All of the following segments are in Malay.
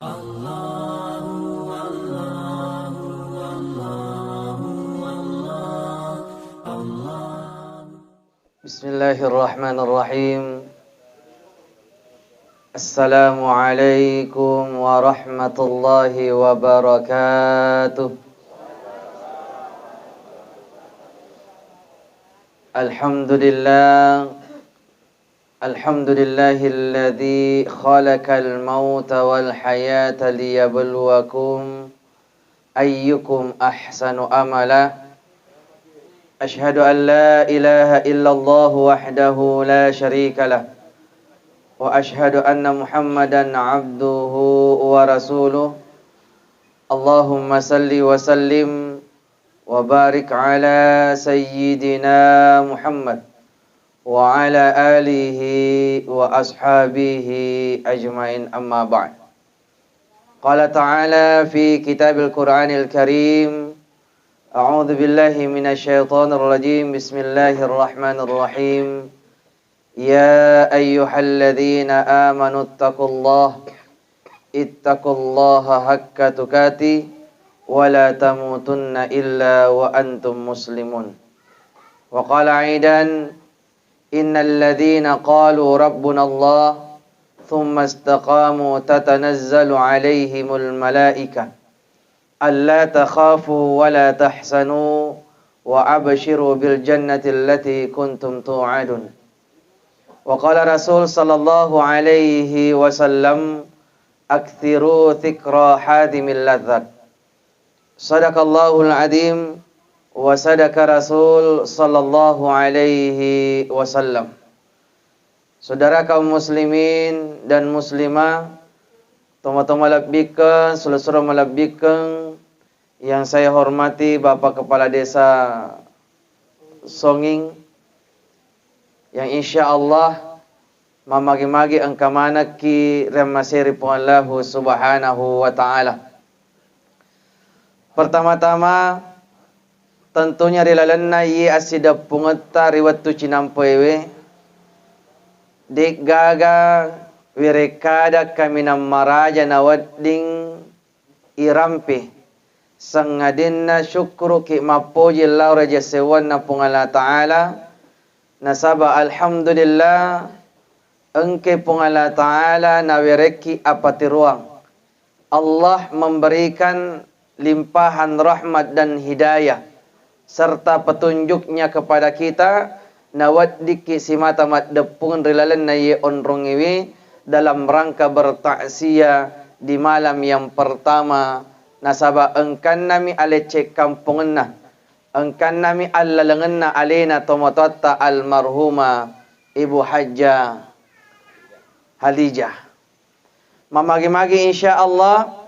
Bismillahirrahmanirrahim. Assalamualaikum warahmatullahi wabarakatuh. Alhamdulillahilladzi khalaqal mauta wal hayata liyabluwakum ayyukum ahsanu amala. Ashhadu an la ilaha illallah wahdahu la syarika lah. Wa ashhadu anna Muhammadan abduhu wa rasuluh. Allahumma salli wa sallim wa barik ala sayyidina Muhammad wa ala alihi wa ashabihi ajmain, amma ba'd. Qala ta'ala fi kitabil Qur'anil Karim, a'udzu billahi minasyaitonir rajim. Bismillahirrahmanirrahim. Ya ayyuhalladzina amanu ittaqullaha haqqa tuqatih wa la tamutunna illa wa antum muslimun. Wa qala aidan, innal ladzina qalu rabbuna Allah thumma istaqamu tatanazzalu alaihimul malaikah alla takhafu wa la tahzanu wa abshiru bil jannati allati kuntum tu'adun. Wa qala Rasul sallallahu alaihi wasallam, aktsiru dzikra hadimil ladzat. Sadaqallahul adzim wa sadaqa Rasul sallallahu alaihi wasallam. Saudara kaum muslimin dan muslimah, toma-toma labbikan, sura-sura malabbikan, yang saya hormati Bapak Kepala Desa Songing, yang insyaallah mamagi-magi angkamana ki remasiri Allahu subhanahu wa ta'ala. Pertama-tama tentunya rilalanna yi asida pungeta riwatu cinampewe dik gaga wirekada kaminam maraja nawadding irampe sangadinna syukru ki mapoji Allah raja sewana pungala ta'ala nasaba alhamdulillah engke pungala ta'ala nawireki apati ruang Allah memberikan limpahan rahmat dan hidayah serta petunjuknya kepada kita nawaddiki simata mat depung rilalan na ye onrongiwi dalam rangka bertaksia di malam yang pertama nasaba engkan nami alecek kampungenna engkan nami allalengenna alena tomatotta almarhuma Ibu Hajjah Halijah. Mamagi-magi insyaallah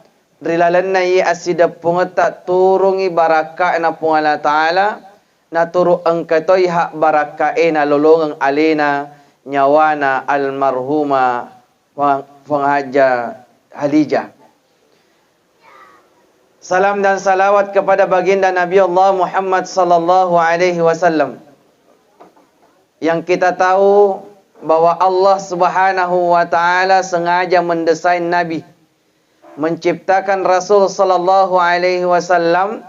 rilalan na ye asida pungeta turungi baraka na pungala ta'ala na turu engkatoy hak baraka na lolongang alena nyawana almarhuma Hajjah Halijah. Salam dan salawat kepada baginda Nabi Allah Muhammad sallallahu alaihi wasallam, yang kita tahu bahwa Allah subhanahu wa ta'ala sengaja mendesain Nabi, menciptakan Rasul sallallahu alaihi wasallam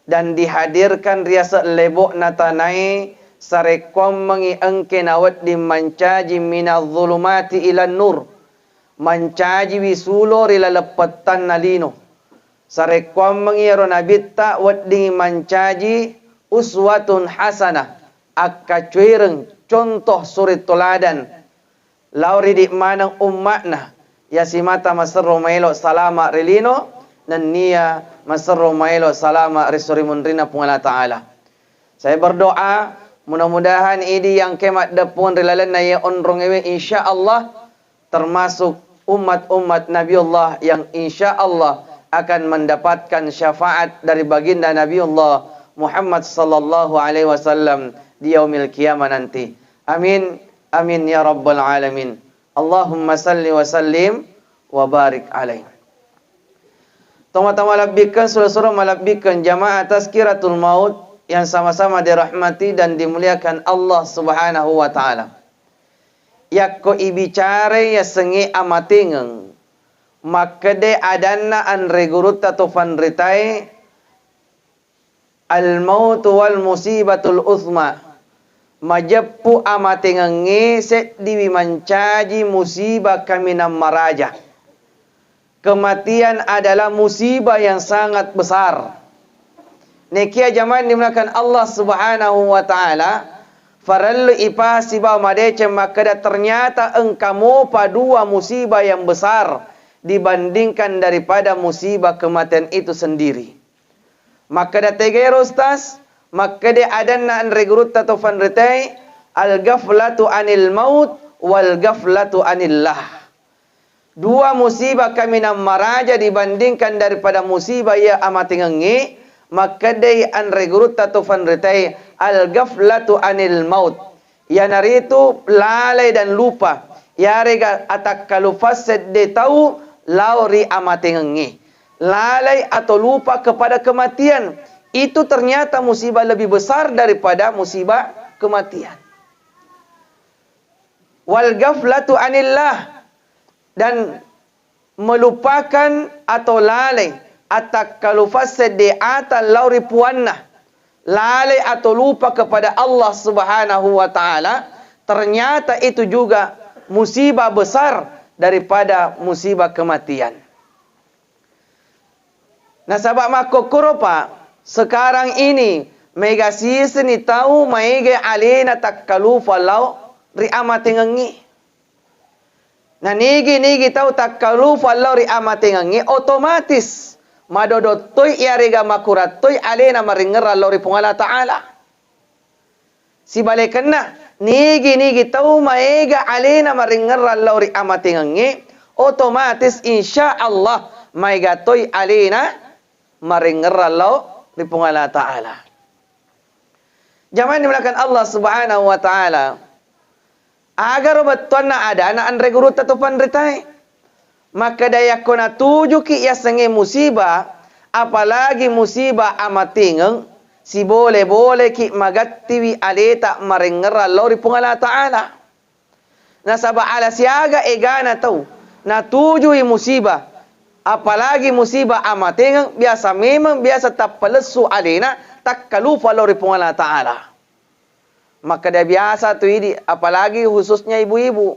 dan dihadirkan riasa lebok natanai sarekom mengi engke nawat di mancaji minadh dhulumati ila nur, mancaji wisulo rila lepatan nalino sarekom mengi ronabitta waddi mancaji uswatun hasanah akka cuireng contoh suri toladan lauri di manang ummatna ya simata masarro mailo salama relino dan nia masarro mailo salama risuri mundrina pungala ta'ala. Saya berdoa mudah-mudahan ini yang kemat depun rilalan na ya onrongewe insyaallah termasuk umat-umat Nabiullah yang insyaallah akan mendapatkan syafaat dari baginda Nabiullah Muhammad sallallahu alaihi wasallam di yaumil qiyamah nanti. Amin amin ya rabbal alamin. Allahumma salli wa sallim wa barik alaih. Tama-tama labbikan surah-surah malabbikan jamaah tazkiratul maut yang sama-sama dirahmati dan dimuliakan Allah subhanahu wa ta'ala. Yakko ibicare ya sengi amatingeng Makade adanna an regurutta tufan ritai al-maut wal musibatul uthma. Majappu amatengange set diwi mancaji musibah kami nam maraja. Kematian adalah musibah yang sangat besar. Nekia zaman dimulakan Allah Subhanahu wa taala farallu ipasiba madece makada ternyata engkamu padua musibah yang besar dibandingkan daripada musibah kematian itu sendiri. Makada tegero ustaz, makada adanna an regrutta tofan retai al-ghaflatu anil maut wal ghaflatu anillah. Dua musibah kami nam maraja dibandingkan daripada musibah ya amatingangi, makada an regrutta tofan retai al-ghaflatu anil maut. Ya naritu lalai dan lupa. Ya rega atak kalufas de tahu lauri amatingangi. Lalai atau lupa kepada kematian. Itu ternyata musibah lebih besar daripada musibah kematian. Wal ghaflatu anillah. Dan melupakan atau lalai. Atak kalufas de atal lauri puannah. Lalai atau lupa kepada Allah Subhanahu wa taala. Ternyata itu juga musibah besar daripada musibah kematian. Nah sahabat makokoro pak, sekarang ini mega sisni tahu maige alena takkalufa lau riamatengangi. Nah nigi tahu takkalufa lau riamatengangi otomatis madodotoi iarega makuratoi alena maringera lau ripungala ta'ala. Si balekanna nigi tahu maega alena maringera lau riamatengangi otomatis insya Allah maega toi alena maringerallau ripungala ta'ala. Zaman dimulakan Allah Subhanahu wa ta'ala. Agar betul na ada anak regurut atau pandritai. Maka daya kona tuju ki ya senge musibah. Apalagi musibah amatingeng. Si boleh ki magatiwi aleta maringerallau ripungala ta'ala. Nasaba ala siaga egana tau. Na tuju musibah. Apalagi musibah amating biasa tapalesu alina takkalufa lori pungala ta'ala. Maka dia biasa tu ini apalagi khususnya ibu-ibu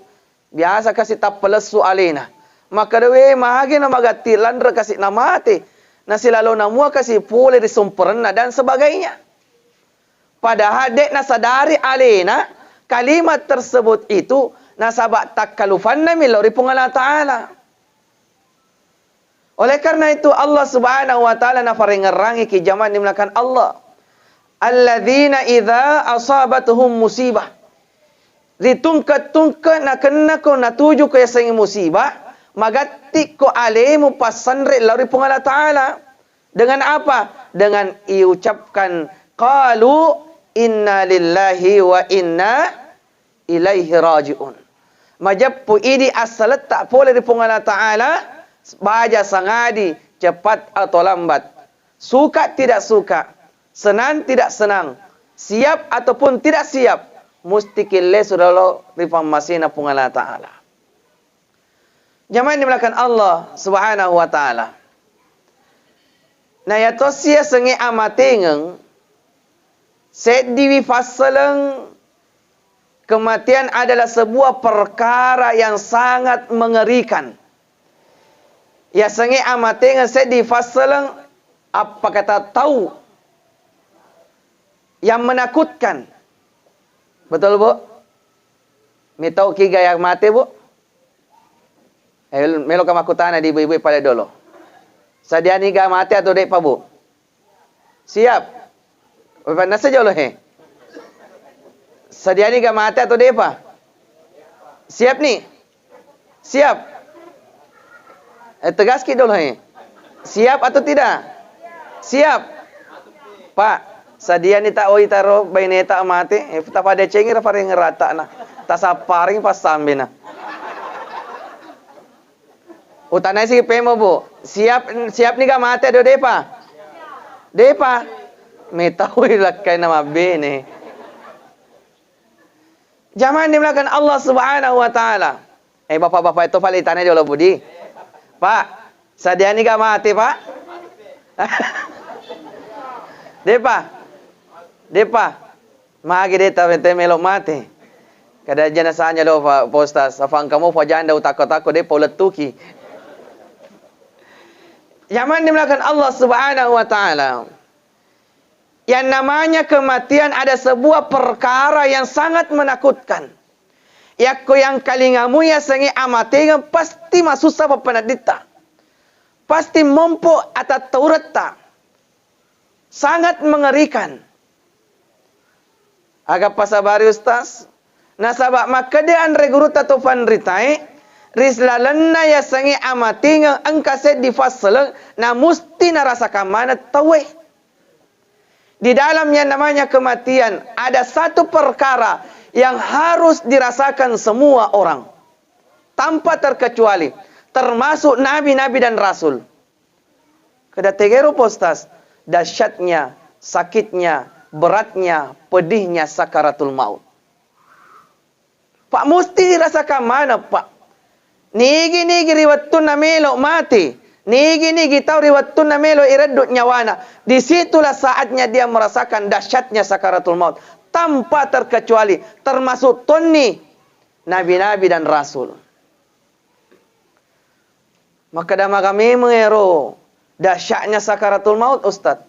biasa kasih tapalesu alina. Maka dia mahagi na magati landra kasih namate na sila lo namua kasih pule disumperna dan sebagainya. Padahal dek na sadari alina kalimat tersebut itu nasabak takkalufan nami lori pungala ta'ala. Oleh karena itu Allah Subhanahu wa taala nafaringerangi ki zaman dimulakan Allah. Alladzina idza asabatuhum musibah. Ritungka na kena ko natuju ko yasang musibah, magati ko alemu pasandre lauri pungala taala. Dengan apa? Dengan iucapkan qalu inna lillahi wa inna ilaihi rajiun. Majappu idi asalat tak boleh di pungala taala. Baja sangadi, cepat atau lambat. Suka tidak suka. Senang tidak senang. Siap ataupun tidak siap. Musti kille sudah lo rifammasina pungala ta'ala. Jamaah dimulakan Allah Subhanahu wa ta'ala. Nah ya tosia sengi amatingeng. Sediwi fasaleng. Kematian adalah sebuah perkara yang sangat mengerikan. Ya sengi amatengan saya difasalang apa kata tahu yang menakutkan. Betul bu? Mi tahu ki gaya mati bu? Melo kamakutana di ibu-ibu pada dulu. Sadiani ga mati atau dek pa bu? Siap. Panas saja loh he. Sadiani ga mati atau dek pa? Siap nih? Siap. Tegas kita dulu he. Siap atau tidak? Siap. Pak, sadia ni tak oi taro baineta mati, tak pada cengir paring ngerata na. Tak saparing pas sambil na. Utanai si pemo bu. Siap ni ga mati do depa. Depa. Me tahu lakai nama bene. Jangan dimulakan Allah Subhanahu wa taala. Bapak-bapak itu palitannya dulu budi. Pak, sadia ni gak mati, Pak? Depa. Magi deta bente melok mati. Kada jenazahnya lo Pak Ustaz. Afang kamu fajanda utakot-takot depa letuki. Zaman dimulakan Allah Subhanahu wa taala. Yang namanya kematian ada sebuah perkara yang sangat menakutkan. Yako yang kalingamu ya sengi amati pasti masuk sa penadita. Pasti mompo atat taurata. Sangat mengerikan. Agak pasabari Ustaz. Nasabak makadaan reguruta tofan ritai. Rislalanna ya sengi amati angkase difasal na musti narasa kamana tawe. Di dalamnya namanya kematian ada satu perkara yang harus dirasakan semua orang tanpa terkecuali, termasuk nabi-nabi dan rasul. Kada tegero postas, dahsyatnya, sakitnya, beratnya, pedihnya sakaratul maut. Pak mesti dirasakan mana, Pak? Nigi riwatun na melo mati. Nigi tahu riwatun na melo iradut nyawana. Disitulah saatnya dia merasakan dahsyatnya sakaratul maut. Tanpa terkecuali. Termasuk tonni nabi-nabi dan rasul. Maka dama kami mengero dahsyatnya sakaratul maut, Ustaz.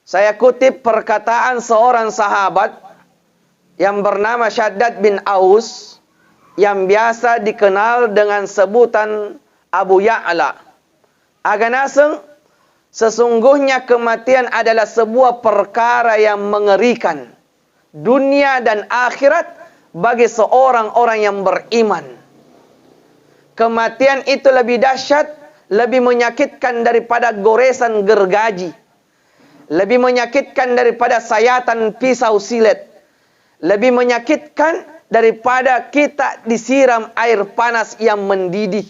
Saya kutip perkataan seorang sahabat yang bernama Syaddad bin Aus, yang biasa dikenal dengan sebutan Abu Ya'la. Aganaseng, sesungguhnya kematian adalah sebuah perkara yang mengerikan. Dunia dan akhirat bagi seorang orang yang beriman. Kematian itu lebih dahsyat, lebih menyakitkan daripada goresan gergaji. Lebih menyakitkan daripada sayatan pisau silet. Lebih menyakitkan daripada kita disiram air panas yang mendidih.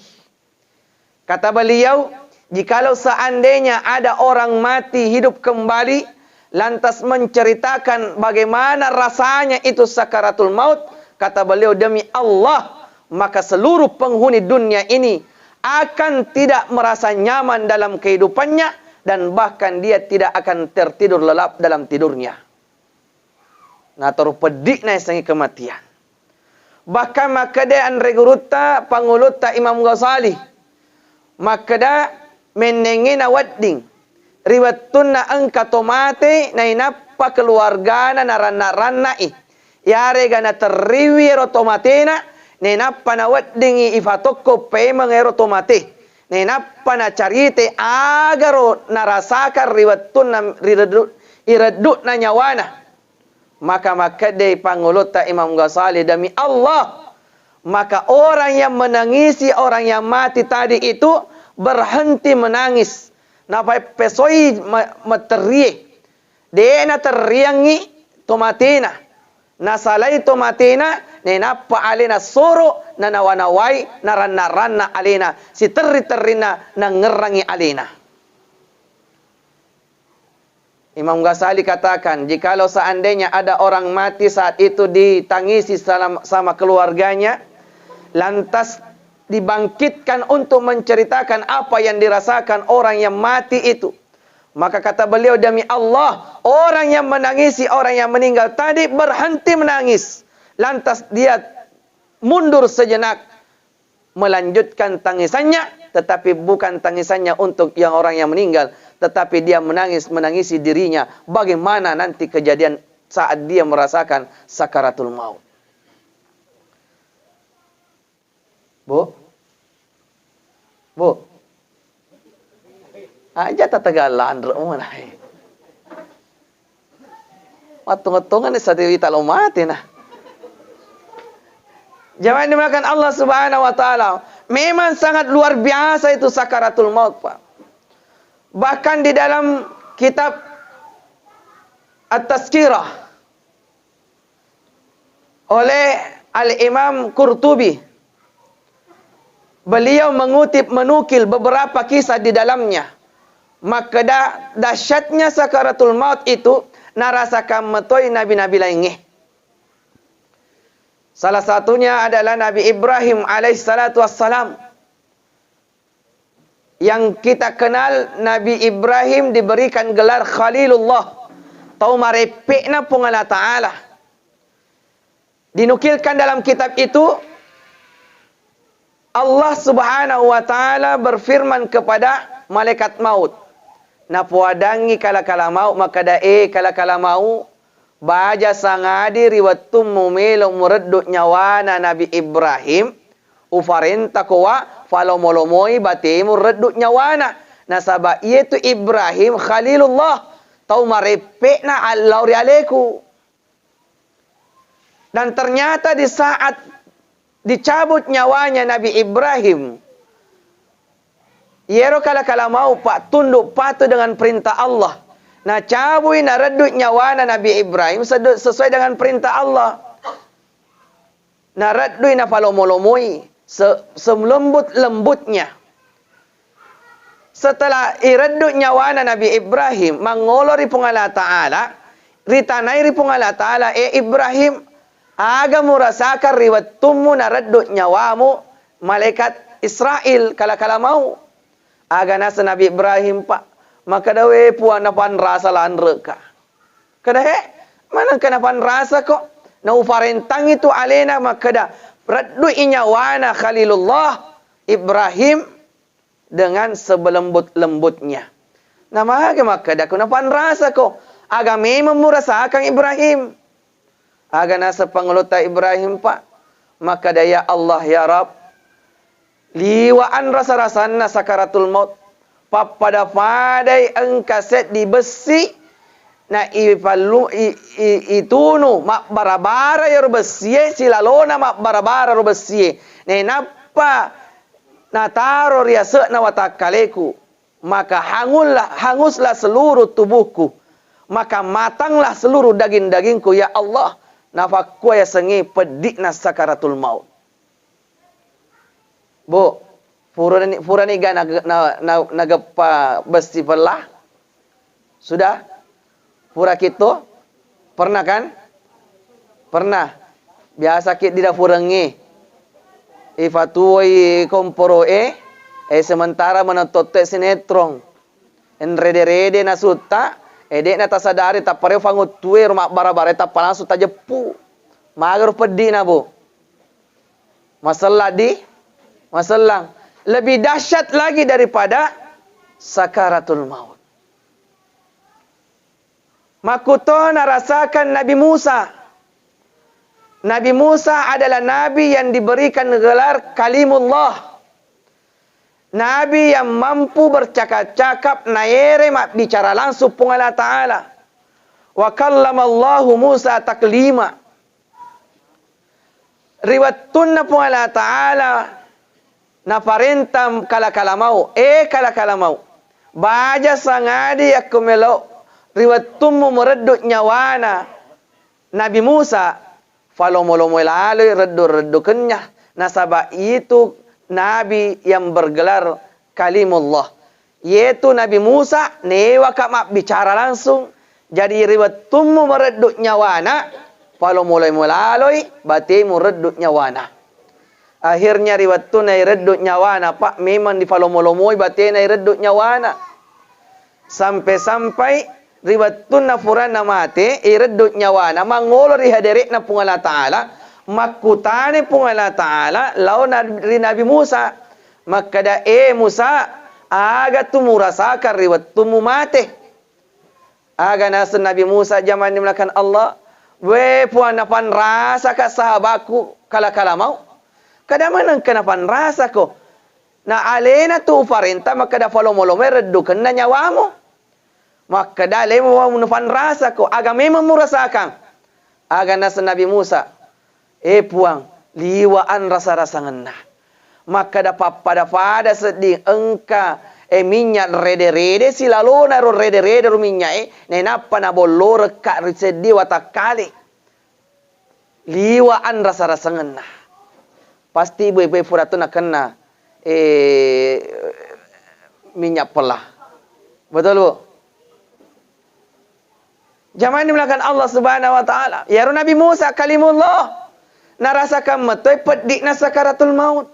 Kata beliau, jikalau seandainya ada orang mati hidup kembali, lantas menceritakan bagaimana rasanya itu sakaratul maut, kata beliau, demi Allah, maka seluruh penghuni dunia ini akan tidak merasa nyaman dalam kehidupannya, dan bahkan dia tidak akan tertidur lelap dalam tidurnya. Nah, terpedik na isangi kematian. Bahkan makadaan reguruta panguluta Imam Ghazali. Makada menengina wadding. Riwattunna angka tomate na inappa keluargana narana-ranai. Yare gana terriwi rotomatena. Na inappa na waddingi ifatokko pemang erotomate. Na inappa na carite agaro narasakan riwattunna iradut na nyawana. Maka makadai panguluta Imam Ghazali, demi Allah, maka orang yang menangisi orang yang mati tadi itu berhenti menangis. Napai pesoi materie. Dena teriangi tomatena. Nasalai tomatena nenapa alena soro nanawanawai narana-rana alena. Si terri-terrina nangerangi alena. Imam Ghazali katakan, jikalau seandainya ada orang mati saat itu ditangisi sama keluarganya, lantas dibangkitkan untuk menceritakan apa yang dirasakan orang yang mati itu, maka kata beliau, demi Allah, orang yang menangisi orang yang meninggal tadi berhenti menangis, lantas dia mundur sejenak melanjutkan tangisannya, tetapi bukan tangisannya untuk yang orang yang meninggal, tetapi dia menangisi dirinya. Bagaimana nanti kejadian saat dia merasakan sakaratul maut. Bu? Aja tatagalan mana? Matung-matungan sa tiwi talo mati na. Jangan dimakan Allah Subhanahu wa taala. Memang sangat luar biasa itu sakaratul maut, Pak. Bahkan di dalam kitab At-Tazkirah oleh Al-Imam Qurtubi, beliau menukil beberapa kisah di dalamnya. Maka dahsyatnya sakaratul maut itu narasakan metoi nabi-nabi lainnya. Salah satunya adalah Nabi Ibrahim alaihissalatu wassalam. yang kita kenal Nabi Ibrahim diberikan gelar Khalilullah. Tau marepekna pun Allah Ta'ala. Dinukilkan dalam kitab itu, Allah Subhanahu wa Ta'ala berfirman kepada malaikat maut. Na puadangi kala-kala maut, maka dae kala-kala maut, baja sangadi riwatum mumelo muredduk nyawana Nabi Ibrahim, ufarenta kowa falomolomoi batemu redduk nyawana. Nasaba yaitu Ibrahim Khalilullah. Tau marepekna allauri aleku. Dan ternyata di saat dicabut nyawanya Nabi Ibrahim, yero kala-kala mau pak tunduk patuh dengan perintah Allah. Nah cabui na redduk nyawana Nabi Ibrahim sesuai dengan perintah Allah. Na reddui na falomolomoi selembut-lembutnya. Setelah iredduk nyawana Nabi Ibrahim, mangolori pung Allah Ta'ala, ritanai pung Allah Ta'ala, Ibrahim, aga murasakan riwattummu na redduk nyawamu, malaikat Israel kala-kala mau. Aga nasa Nabi Ibrahim pak, maka dawe puan napan rasa lan reka. Kada mana kenapan rasa kok? Na ufarentang itu alena maka da redduk nyawana Khalilullah Ibrahim dengan sebelembut-lembutnya. Nama maka da kenapan rasa kok? Aga memang murasakan Ibrahim. Aga nasa panglota Ibrahim pak, maka daya Allah ya Rab, liwaan rasa-rasanna sakaratul maut, papada padai engkaset di besi, na ipalu itunu mak barabara ya rubesie silalona mak barabara rubesie. Ne napa nataro riase na watakaleku, maka hanguslah seluruh tubuhku, maka matanglah seluruh daging-dagingku ya Allah. Nafakku ya sengi pedik na sakaratul maut. Bu, pura ni ga nagapa besi belah. Sudah? Pura kita? Pernah kan? Pernah. Biasa kit tidak purangi. Ifatuai komporoe. Sementara menontote sinetron. En rede-rede na suta. Dek na tasadari tak pareu fangut tuwe rumah bara-bara tak langsung tak jepu. Magar pedih na bu. Masalah lebih dahsyat lagi daripada sakaratul maut. Makuto narasakan Nabi Musa. Nabi Musa adalah nabi yang diberikan gelar Kalimullah. Nabi yang mampu bercakap-cakap naere mak bicara langsung pun Allah Ta'ala. Wa kallamallahu Musa taklima. Riwattunna pun Allah Ta'ala na parentam kala-kala mau. Kala-kala mau. Baja sangadi aku melo. Riwattummu meredduk nyawana Nabi Musa. Falomolomoy lalui reddu-reddukannya. Nasaba itu Nabi yang bergelar Kalimullah. Yaitu Nabi Musa. Newa mak bicara langsung. Jadi riwattummu meredduk nyawana. Falomolomoy lalui. Batimu redduk nyawana. Akhirnya riwattuna redduk nyawana. Pak memang di falomolomoy batina redduk nyawana. Sampai-sampai riwattuna furana mati. Redduk nyawana. Mangolor ihadirik na pung Allah Ta'ala. Makutane pung Allah Ta'ala lawan Nabi Musa. Maka da Musa aga tu murasakan riwattumu mate. Aga nasa Nabi Musa zaman dimulakan Allah. We puan napan rasa ka sahabatku kala-kala mau. Kada manang kenapan rasa ko. Na alena tu farenta maka da falomolome reddukan na nyawamu. Maka da lemo napan rasa ko. Aga memang murasakan. Aga nasa Nabi Musa. Puang, liwaan rasa-rasa ngenah. Maka dapat pada sedih engka minyak rede-rede silalona ro rede-rede ro minyak nenapa na bollo reka sedih watakali. Liwaan rasa-rasa ngenah. Pasti ibu-ibu furatu nak kena minyak pelah. Betul bu? Zaman dimulakan Allah Subhanahu wa Ta'ala. Ya Nabi Musa Kalimullah. Narasakan metoy pedik na sakaratul maut.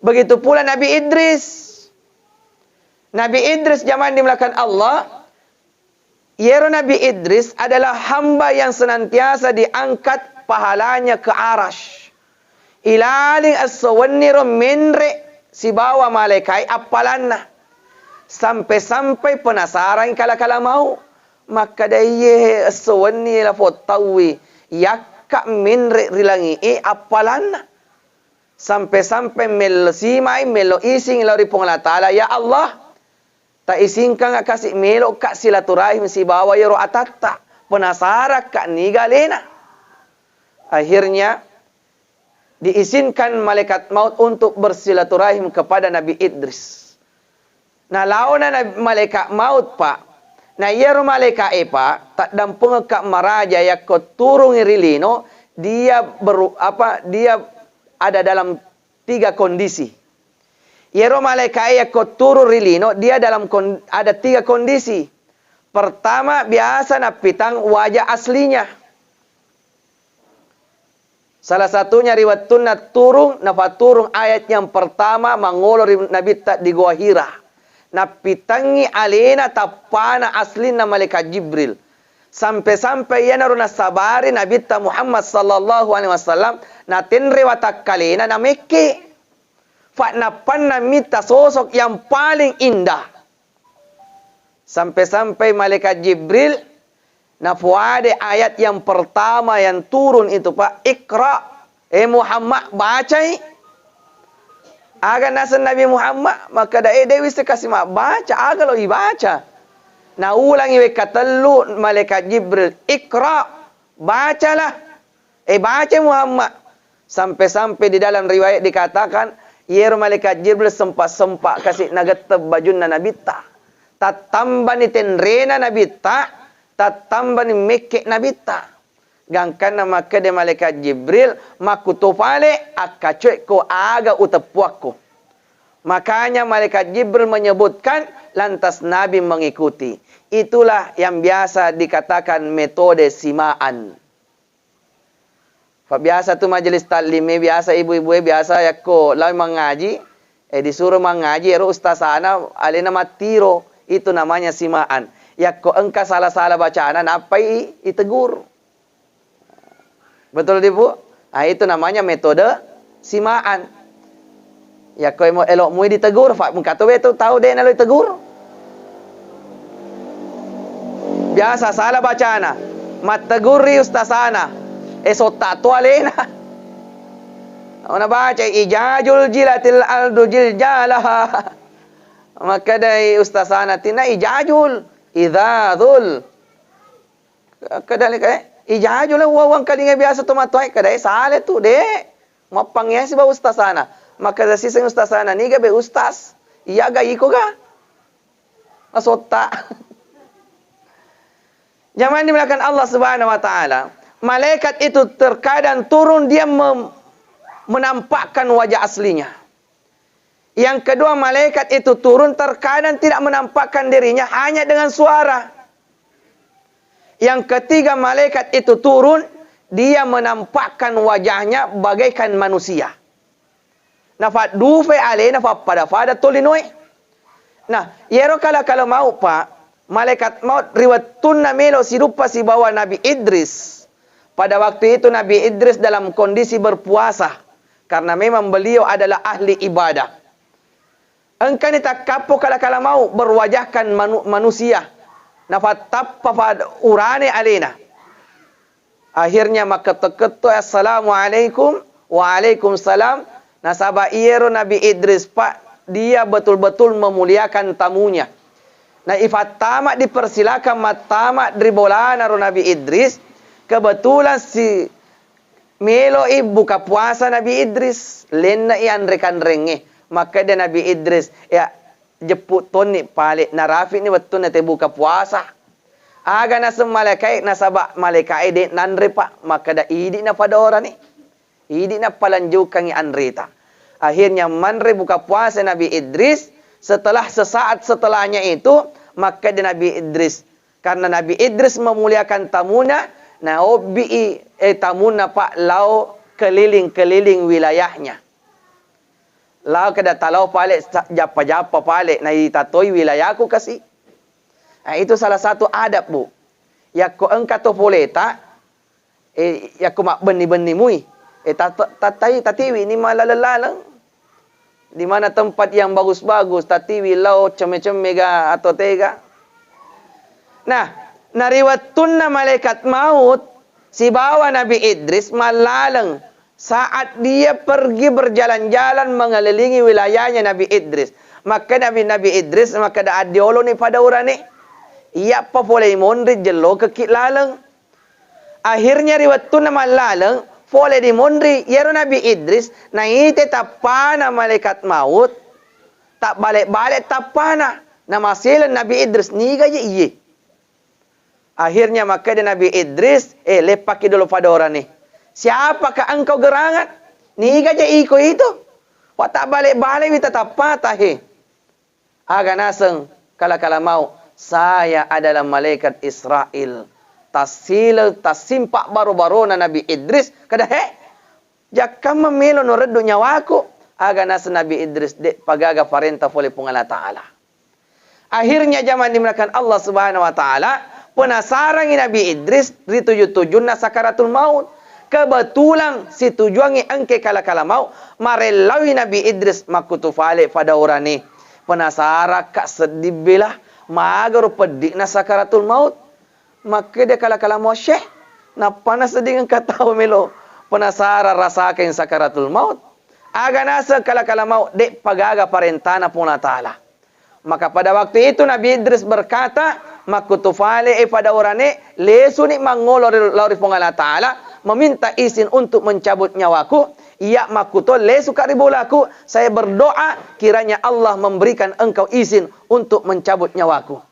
Begitu pula Nabi Idris. Nabi Idris zaman dimulakan Allah, yero Nabi Idris adalah hamba yang senantiasa diangkat pahalanya ke arash. Ilaling as-sawanniro menre si bawa malaikai apalanna. Sampai-sampai penasaran kala-kala mau. Maka daya as-sawanni la fotawi. Yakka menre rilangi apalanna. Sampai-sampai melo simai, melo ising lari pengala ta'ala. Ya Allah, tak isingkan nga kasih melo kak silaturahim si bawa yoro atatta. Penasaran kak nigalena. Akhirnya, diizinkan malaikat maut untuk bersilaturahim kepada Nabi Idris. Nah, lawan na malaikat maut, Pak. Nah, yero malaikat pak, tak dampung kak maraja ya ko turung irilino, dia ada dalam 3 kondisi. Yero malaikat ya ko turung rilino, dia ada 3 kondisi. Pertama, biasa napitang wajah aslinya. Salah satunya riwayat tunat turung ayat yang pertama mangolor Nabi tak di Gua Hira. Napitangi alena tapana aslina malaikat Jibril. Sampai-sampai yana runa sabari Nabi ta Muhammad sallallahu alaihi wasallam na tenre watak kalena na meke. Fa napan na mita sosok yang paling indah. Sampai-sampai malaikat Jibril nafuade ayat yang pertama yang turun itu Pak, Iqra. Muhammad bacai. Aga nasan Nabi Muhammad, maka dewi sekasih mak baca, aga lo ibaca. Na ulangi we katallu malaikat Jibril, Iqra, bacalah. Baca Muhammad. Sampai-sampai di dalam riwayat dikatakan, yer malaikat Jibril sempak-sempak kasih nagattab bajunna Nabi ta. Tatambani tenrena Nabi ta. Tatambani mekek Nabi ta. Gangkan nama kede malaikat Jibril makutufale akacuek ko aga utapuakku. Makanya malaikat Jibril menyebutkan lantas Nabi mengikuti. Itulah yang biasa dikatakan metode simaan. Biasa tu majelis taklim, biasa ibu-ibu biasa ya ko lalu mengaji, disuruh mengaji ero ustazana alena matiro, itu namanya simaan. Ya ko engkau salah-salah bacaan apa itegur. Betul Ibu? Nah, itu namanya metode simaan. Ya ko mo elok mu ditegur, fa mengkato beto tahu deh nalo ditegur. Biasa salah bacana. Mataguri ustazana. Sota tu alena. Ona baca ijajul jilatil aldu jiljalaha. Maka dari ustazana tina ijajul idzadul. Kadali ijajul wawang kadinga biasa tomatoy kadai sale tu de. Mapangya si ba ustazana. Maka dari sising ustazana niga be ustaz. Iya ga iko ga. Asota. Zaman dimulakan Allah Subhanahu wa taala. Malaikat itu terkadang turun dia menampakkan wajah aslinya. Yang kedua, malaikat itu turun terkadang tidak menampakkan dirinya hanya dengan suara. Yang ketiga, malaikat itu turun dia menampakkan wajahnya bagaikan manusia. Nafat dufe alena fa pada fada tolinoi. Nah, yero kalau mau Pak, malaikat maut riwayat tunna melo sirupa si bawa Nabi Idris. Pada waktu itu Nabi Idris dalam kondisi berpuasa. Karena memang beliau adalah ahli ibadah. Engkau ni tak kapo kala-kala mau berwajahkan manusia. Nafat tappa pada urane alena. Akhirnya maka teketu assalamualaikum waalaikumsalam. Nasaba iero Nabi Idris Pak. Dia betul-betul memuliakan tamunya. Nah ifat tamak dipersilakan matamak dribolana Nabi Idris. Kebetulan si Melo buka puasa Nabi Idris. Lena rekan renge. Maka dia Nabi Idris. Ya jeput toni palik. Narafi ni betul nanti buka puasa. Aga nasa malaikai. Nasaba malaikai de nanre Pak. Maka dah idi na pada orang ni. Idi na palanjukan ni anrita. Akhirnya manre buka puasa Nabi Idris. Setelah sesaat setelahnya itu. Maka dia Nabi Idris. Karena Nabi Idris memuliakan tamunya. Nah, tamuna Pak lau keliling-keliling wilayahnya. Lau kada talau palik japa-japa palik na itatoi wilayahku kasih. Nah, itu salah satu adab, Bu. Ya ko engka to poleta ya ko mak beni-beni mui. Tatiwi ni malalalang. Di mana tempat yang bagus-bagus tatiwi lau ceme-cemega atau tega. Nah, nariwattunna malaikat maut si bawa Nabi Idris malalang saat dia pergi berjalan-jalan mengelilingi wilayahnya Nabi Idris. Maka Nabi Idris maka da adiolo ni pada orang ni. Ia pa boleh mondri jelo ke kit lalang. Akhirnya riwattunna malalang boleh di mondri yero Nabi Idris na ite tapana malaikat maut tak balik-balik tapana na masilan Nabi Idris ni gaje iye. Akhirnya maka dia Nabi Idris lepaki dulu pada orang ni. Siapakah engkau gerangan? Ni gaje iko itu. Wa tak balik-balik kita tapata he. Aga naseng kala-kala mau saya adalah malaikat Israel. Tasimpak baru-baru na Nabi Idris. Kada jakam memilo no reddu nyawaku. Aga nasa Nabi Idris dek pagaga parenta oleh Allah Ta'ala. Akhirnya zaman dimulakan Allah Subhanahu Wa Ta'ala. Penasaran Nabi Idris ritujun na sakaratul maut. Kebetulan si tujuannya engke kala-kala mau. Marelawi Nabi Idris makutufale pada orang ni. Penasaran kak sedih belah. Magar pedik na sakaratul maut. Maka dia kala-kala mau syekh. Napa na sedih engkau tahu melo. Penasaran rasakan sakaratul maut. Aga nasa kala-kala mau dek pagaga parentana pun Allah Ta'ala. Maka pada waktu itu Nabi Idris berkata, makutufale pada orang ni lesu ni mangolor lauri Allah Ta'ala meminta izin untuk mencabut nyawaku. Ia makuto lesu karibulaku. Saya berdoa kiranya Allah memberikan engkau izin untuk mencabut nyawaku.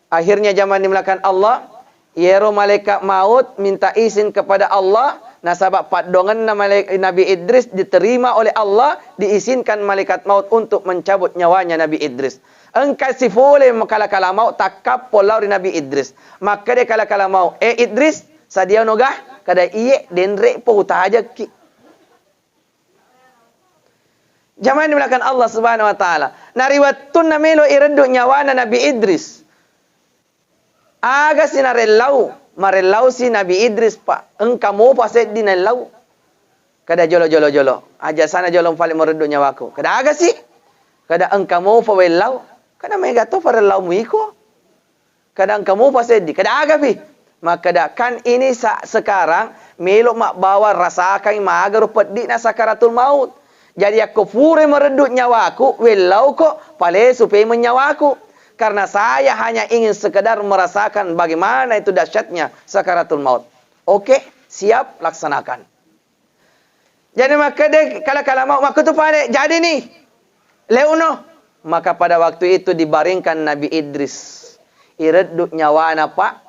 Akhirnya zaman dimulakan Allah, yero malaikat maut minta izin kepada Allah. Nah sebab padongan Nabi Idris diterima oleh Allah, diizinkan malaikat maut untuk mencabut nyawanya Nabi Idris. Engkau si boleh kala-kala maut takap polau di Nabi Idris. Maka dia kala-kala mau, Idris, sadia nogah, kada iye denre po aja ki. Zaman dimulakan Allah Subhanahu Wa Ta'ala. Nariwattun namelo irendu nyawana Nabi Idris. Aga sinarelau. Marelau si Nabi Idris pak. Engkau mau pasal di nalau. Kada jolo. Aja sana jolo paling meredu nyawaku. Kada aga sih. Kada engkau mau pawelau. Kada megato parelau muiko. Kada engkau mau pasal di. Kada aga pi. Maka dah kan ini sekarang melok mak bawa rasakan magar pedih na sakaratul maut. Jadi aku pure meredu nyawaku. Welau kok pale supaya menyawaku. Karena saya hanya ingin sekedar merasakan bagaimana itu dahsyatnya sakaratul maut. Oke, siap, laksanakan. Jadi maka dia kala-kala mau, maka tu pada jadi ni. Leuno. Maka pada waktu itu dibaringkan Nabi Idris. Ireduk nyawana pak.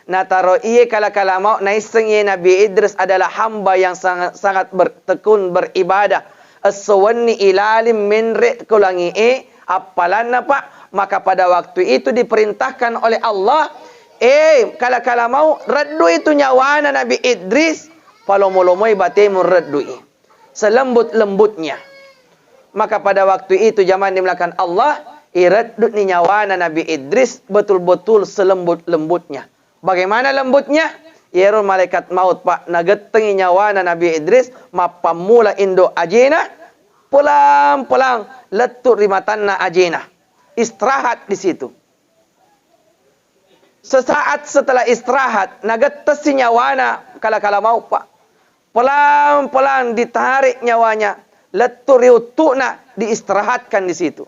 Nataro iye kala-kala mau, naiseng iye Nabi Idris adalah hamba yang sangat bertekun beribadah. As-sawanni ilalim minri kulangi apalan pak. Maka pada waktu itu diperintahkan oleh Allah, kala-kala mau reddu itu nyawana Nabi Idris, palomolomoi batemu reddui. Selembut-lembutnya. Maka pada waktu itu zaman dimulakan Allah, reddu ni nyawana Nabi Idris betul-betul selembut-lembutnya. Bagaimana lembutnya? Yero malaikat maut pak nagetengi nyawana Nabi Idris, mapamula indo ajena, pulang-pulang letur rimatanna ajena. Istirahat di situ. Sesaat setelah istirahat, nagetes si nyawana kala-kala mau pak. Pelan-pelan ditarik nyawanya, letur riutukna diistirahatkan di situ.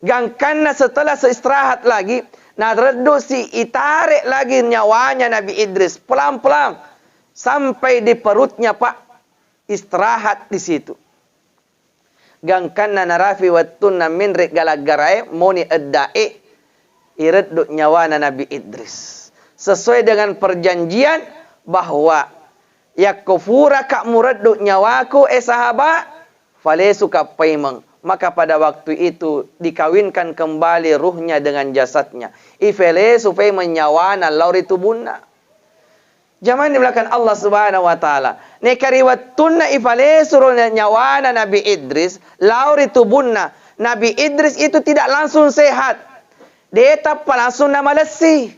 Gangkanna setelah seistirahat lagi, naredu si itarik lagi nyawanya Nabi Idris pelan-pelan sampai di perutnya pak. Istirahat di situ. Gangkanna narafi wattunna min galagarai moni eddae ireddu nyawana Nabi Idris. Sesuai dengan perjanjian bahwa yakufura kak muraddu nyawaku sahabat falesu kapaimeng. Maka pada waktu itu dikawinkan kembali ruhnya dengan jasadnya. Ifele supaya menyawana lauri tubunna. Zaman di belakang Allah Subhanahu wa taala. Ne kariwatunna ifale suruhnya nyawana Nabi Idris, lauri tubunna. Nabi Idris itu tidak langsung sehat. Dia tak langsung nama lesi.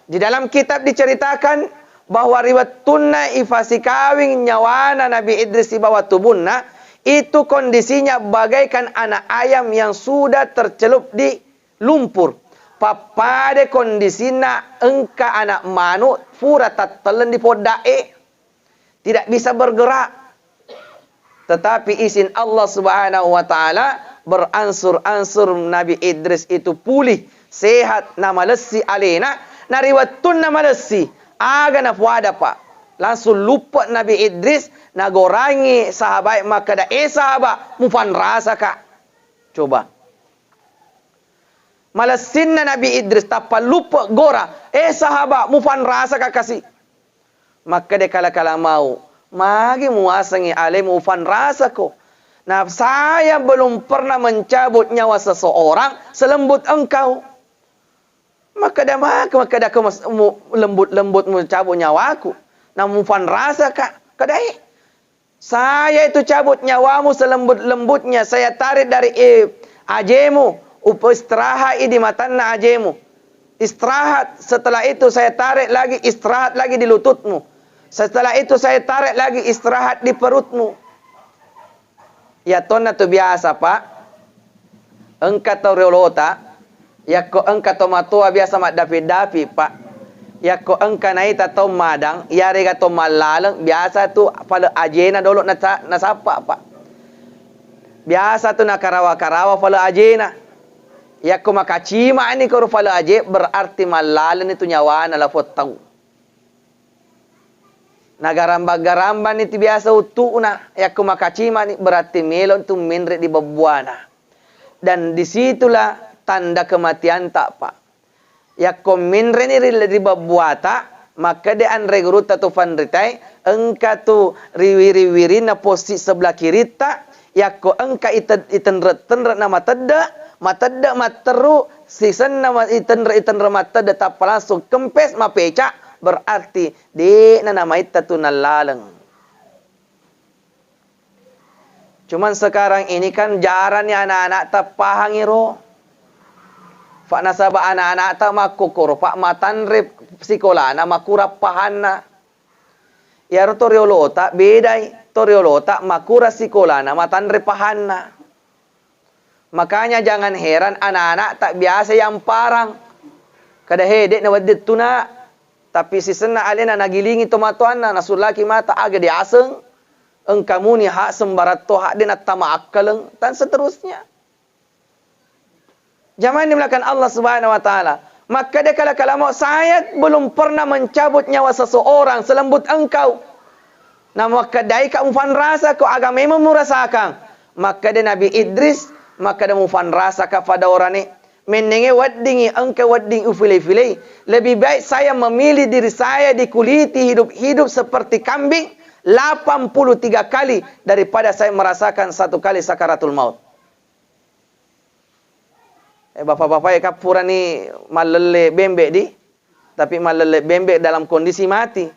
Di dalam kitab diceritakan bahwa riwayatuna ifasi kawing nyawana Nabi Idris di bawah tubunna, itu kondisinya bagaikan anak ayam yang sudah tercelup di lumpur. Pada kondisinya engka anak manu pura tatelen di podae, tidak bisa bergerak. Tetapi izin Allah Subhanahu wa taala beransur-ansur Nabi Idris itu pulih, sehat, nama lesi alena, nariwatun nama lesi, aga na puada pak. Langsung lupa Nabi Idris nagorangi sahabat, maka da sahabat mufan rasa kak. Coba. Malasin na Nabi Idris tapa lupa gora. Sahabat mufan rasa kak kasih. Maka dia kala-kala mau. Magi muasangi ale mufan rasa ko. Nah, saya belum pernah mencabut nyawa seseorang selembut engkau. Maka dah lembut-lembut mencabut nyawaku. Namun fan rasa kak, kadai. Saya itu cabut nyawamu selembut-lembutnya. Saya tarik dari ajemu. Istirahat di matanna ajemu. Istirahat. Setelah itu saya tarik lagi, istirahat lagi di lututmu. Setelah itu saya tarik lagi, istirahat di perutmu. Ya tonna tu biasa pak. Engka tau reolota. Ya ko engka tau matua biasa mak dapi-dapi pak. Ya ko engka naita tau madang. Ya rega tau malaleng. Biasa tu pada ajena dulu nasapa pak. Biasa tu nak karawa-karawa pada ajena. Ya ko makacima ini ko pada aje berarti malaleng itu nyawana la tau. Nagaramba-garamba ni ti biasa utuna. Ya ko makacima ni berarti melon tu minre di babuana. Dan disitulah tanda kematian tak pak. Ya ko minre ni di babuata, maka de an reguruta tu fanritai, engka tu riwi-riwiri na posisi sebelah kiri tak, ya ko engka itenret nama tedda, matedda materu, sisen nama itenret matedda tak langsung kempes mapeca, berarti de na nama ita tu nalaleng. Cuman sekarang ini kan jarannya anak-anak tak pahangiro. Pak nasaba anak-anak tak makukur, pak matan rep psikola na makura pahana. Ya toriolo tak bedai, toriolo tak makura psikola na matan rep pahana. Makanya jangan heran anak-anak tak biasa yang parang. Kada hedek na wadid tuna, tapi si sena alena nagilingi tomatuan na nasulaki mata aga di aseng. Engkamu ni hak sembarat to hak din at tamaakkaleng dan seterusnya. Zaman di belakang Allah Subhanahu wa taala. Maka dia kala-kala mau saya belum pernah mencabut nyawa seseorang selembut engkau. Nah maka dai kamu fan rasa kau agak memang merasakan. Maka dia Nabi Idris, maka dia mufan rasa kepada orang ni. Menenge waddingi engkau wadding ufilai-filai. Lebih baik saya memilih diri saya dikuliti hidup-hidup seperti kambing 83 kali daripada saya merasakan 1 kali sakaratul maut. Bapak-bapak ya kapura ni malele bembek di. Tapi malele bembek dalam kondisi mati.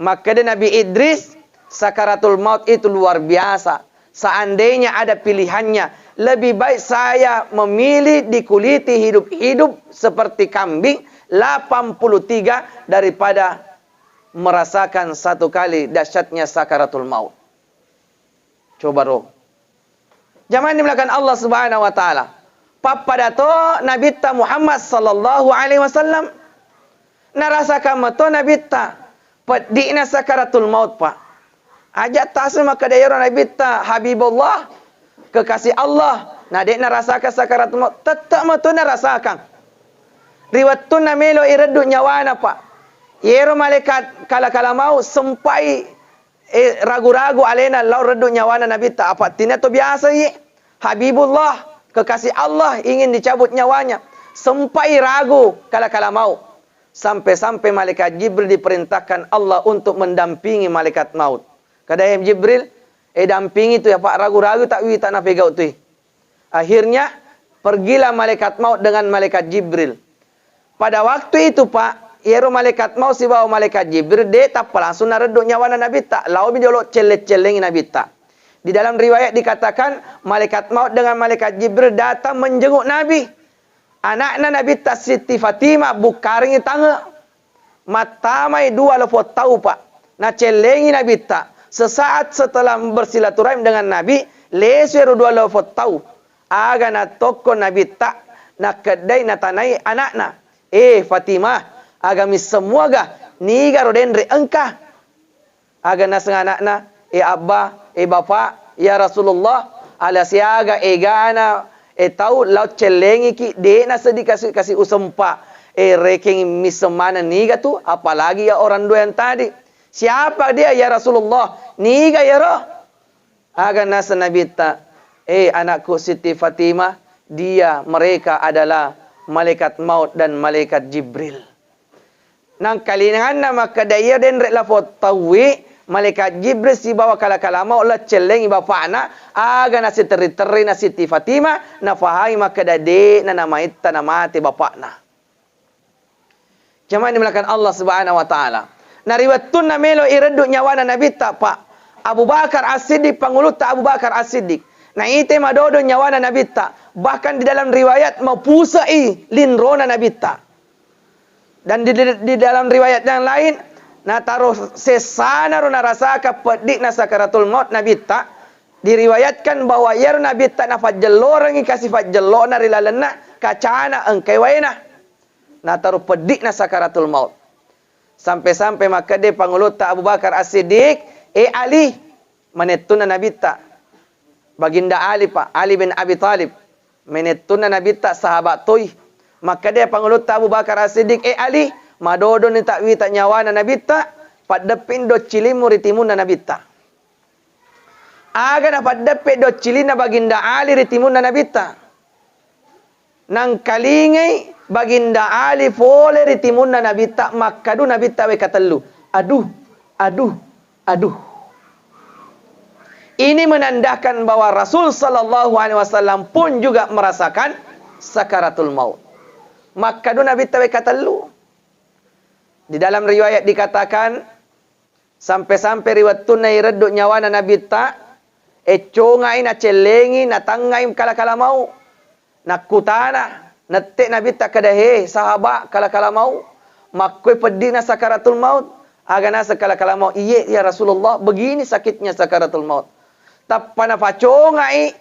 Maka dia Nabi Idris, sakaratul maut itu luar biasa. Seandainya ada pilihannya, lebih baik saya memilih dikuliti hidup-hidup seperti kambing 83 daripada merasakan 1 kali dahsyatnya sakaratul maut. Coba roh. Zaman di belakang Allah Subhanahu wa taala. Pada to Nabi ta Muhammad sallallahu alaihi wasallam narasakan mato Nabi ta pedina sakaratul maut pak. Ajak tasma maka daya Nabi ta Habibullah kekasih Allah. Nah dek narasakan sakaratul maut tetap mato narasakan. Riwatun namelo iradu nyawana pak. Yero malaikat kala-kala mau sampai ragu-ragu alena lau redu nyawana Nabi ta apa tina to biasa ye. Habibullah kekasih Allah ingin dicabut nyawanya. Sampai ragu kala-kala mau. Sampai-sampai malaikat Jibril diperintahkan Allah untuk mendampingi malaikat maut. Kadang Jibril, dampingi tu ya pak, ragu-ragu tak wi tak napegau tu. Akhirnya, pergilah malaikat maut dengan malaikat Jibril. Pada waktu itu pak, Yero malaikat mau si bawa malaikat Jibril de tak langsung nareduk nyawa Nabi tak. Lau bijolok celeng-celengi Nabi tak. Di dalam riwayat dikatakan malaikat maut dengan malaikat Jibril datang menjenguk Nabi. Anaknya Nabi tak Siti Fatimah bukaringi tangga. Mata mai dua lefot tahu pak. Na celengi Nabi tak. Sesaat setelah bersilaturahim dengan Nabi, leseru dua lefot tahu. Aga na toko Nabi tak na kedai na tanai anaknya. Fatimah. Agamis semua gah niga rodendre engkah aga nasang anakna abba bapa ya Rasulullah ala siaga gana tahu laut celengi ki de na sedi kasih usempa reking misemana niga tu apalagi ya orang dua yang tadi siapa dia ya Rasulullah niga ya roh aga nasa nabita anakku Siti Fatimah mereka adalah malaikat maut dan malaikat Jibril. Nang kalingan nama kadaya den rek lafot tawi malaikat Jibril si bawa kala-kala mau la celengi bapana aga nasi teri-teri na Siti Fatimah na fahai maka dade na nama itta nama te bapana. Jamaah dimulakan Allah Subhanahu wa taala. Na riwayatun na melo ireduk nyawana Nabi tak pak. Abu Bakar As-Siddiq pangulut tak Abu Bakar As-Siddiq. Na ite madodo nyawana Nabi tak. Bahkan di dalam riwayat mau pusai linrona Nabi tak. Dan di dalam riwayat yang lain, na taruh sesana runa rasaka pedik na sakaratul maut Nabi tak. Diriwayatkan bahwa ya Nabi tak na fajelo rangi kasih fajelo na rilalena kacana engkai waina. Na taruh pedik na sakaratul maut. Sampai-sampai maka dia pangulut tak Abu Bakar As-Siddiq, Ali menetuna Nabi tak. Baginda Ali pak, Ali bin Abi Talib menetuna Nabi tak sahabat toy. Maka dia pangulut Abu Bakar As-Siddiq Ali madodo ni tak wi tak nyawa na Nabi tak pad depin do cilimu ritimun na Nabi tak aga na pad depin do cilina baginda Ali ritimun na Nabi tak nang kalingai baginda Ali fole ritimun na Nabi tak makadu Nabi tak we katelu aduh ini menandakan bahwa Rasul sallallahu alaihi wasallam pun juga merasakan sakaratul maut. Maka Nabi tawe katelu. Di dalam riwayat dikatakan sampai-sampai riwayat tunai reduk nyawa Nabi tak congai na celengi na tangai kala-kala mau nak kutana netek Nabi tak kadahe sahabat kala-kala mau makoi pedih na sakaratul maut agana sekala-kala mau iya ya Rasulullah begini sakitnya sakaratul maut tapana facongai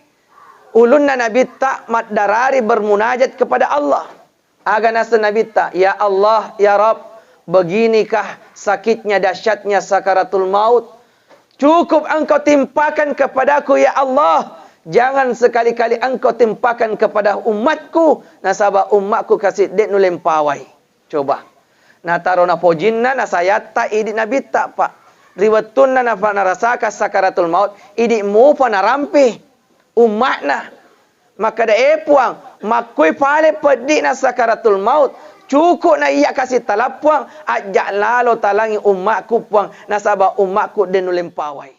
ulun na Nabi tak maddarari bermunajat kepada Allah. Aga nasa Nabi tak, ya Allah, ya Rabb, beginikah sakitnya, dahsyatnya sakaratul maut. Cukup engkau timpakan kepadaku, ya Allah. Jangan sekali-kali engkau timpakan kepada umatku. Nasabah umatku kasih dek nulem pawai. Coba. Na tarona pojinna, na sayata idik Nabi tak, pak. Riwatun na narasaka sakaratul maut. Idik mu pa narampi. Umatna. Maka da puang makui pale pedik na sakaratul maut cukup na iya kasih talapuang ajak lalo talangi umatku puang nasabah umatku denulim pawai.